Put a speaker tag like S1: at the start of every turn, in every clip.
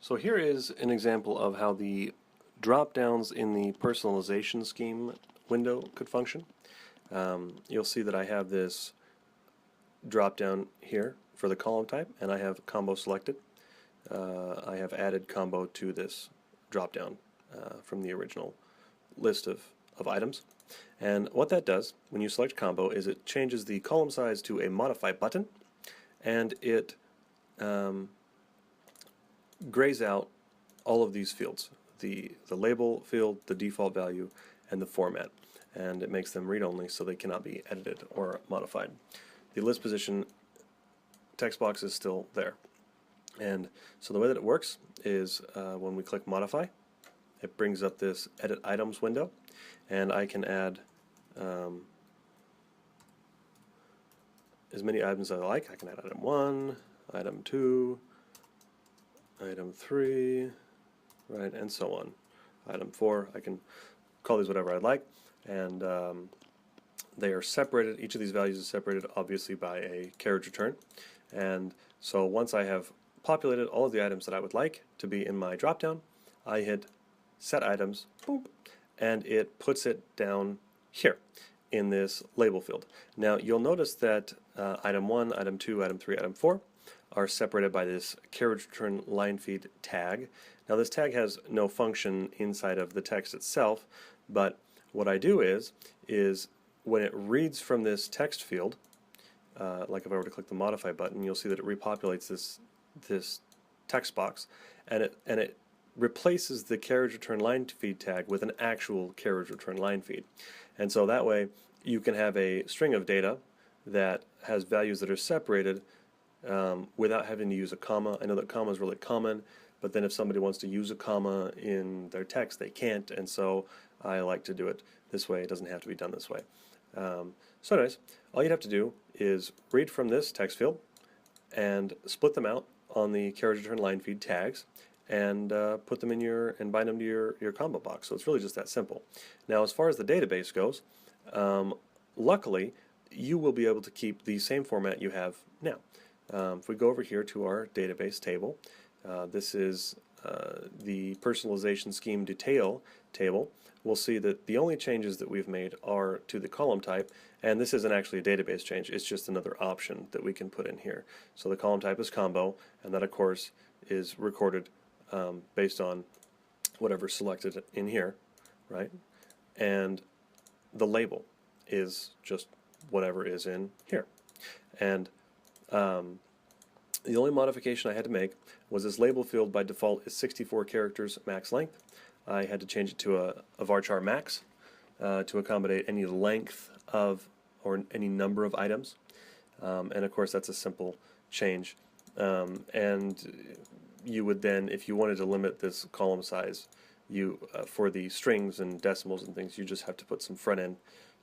S1: So here is an example of how the drop-downs in the personalization scheme window could function. You'll see that I have this drop-down here for the column type, and I have combo selected. I have added combo to this drop-down from the original list of items. And what that does when you select combo is it changes the column size to a modify button, and it grays out all of these fields, the label field, the default value, and the format, and it makes them read-only so they cannot be edited or modified. The list position text box is still there. And so the way that it works is when we click modify, it brings up this edit items window, and I can add as many items as I like. I can add item 1, item 2, item 3, right, and so on. Item 4, I can call these whatever I'd like, and they are separated. Each of these values is separated obviously by a carriage return. And so once I have populated all of the items that I would like to be in my dropdown, I hit set items, boop, and it puts it down here in this label field. Now you'll notice that item 1, item 2, item 3, item 4 are separated by this carriage return line feed tag. Now this tag has no function inside of the text itself, but what I do is when it reads from this text field, like if I were to click the modify button, you'll see that it repopulates this text box, and it replaces the carriage return line feed tag with an actual carriage return line feed. And so that way you can have a string of data that has values that are separated without having to use a comma. I know that comma is really common, but then if somebody wants to use a comma in their text, they can't, and so I like to do it this way. It doesn't have to be done this way. So anyways, all you'd have to do is read from this text field and split them out on the carriage return line feed tags, and put them in and bind them to your combo box. So it's really just that simple. Now as far as the database goes, luckily you will be able to keep the same format you have now. If we go over here to our database table, this is the personalization scheme detail table. We'll see that the only changes that we've made are to the column type, and this isn't actually a database change, it's just another option that we can put in here. So the column type is combo, and that of course is recorded based on whatever's selected in here, right? And the label is just whatever is in here. And the only modification I had to make was this label field by default is 64 characters max length. I had to change it to a varchar max to accommodate any length of or any number of items. And of course that's a simple change. And you would then, if you wanted to limit this column size, for the strings and decimals and things, you just have to put some front-end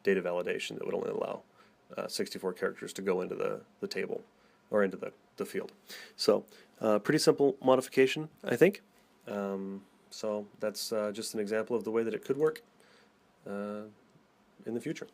S1: data validation that would only allow 64 characters to go into the table or into the field. So pretty simple modification, I think. So that's just an example of the way that it could work in the future.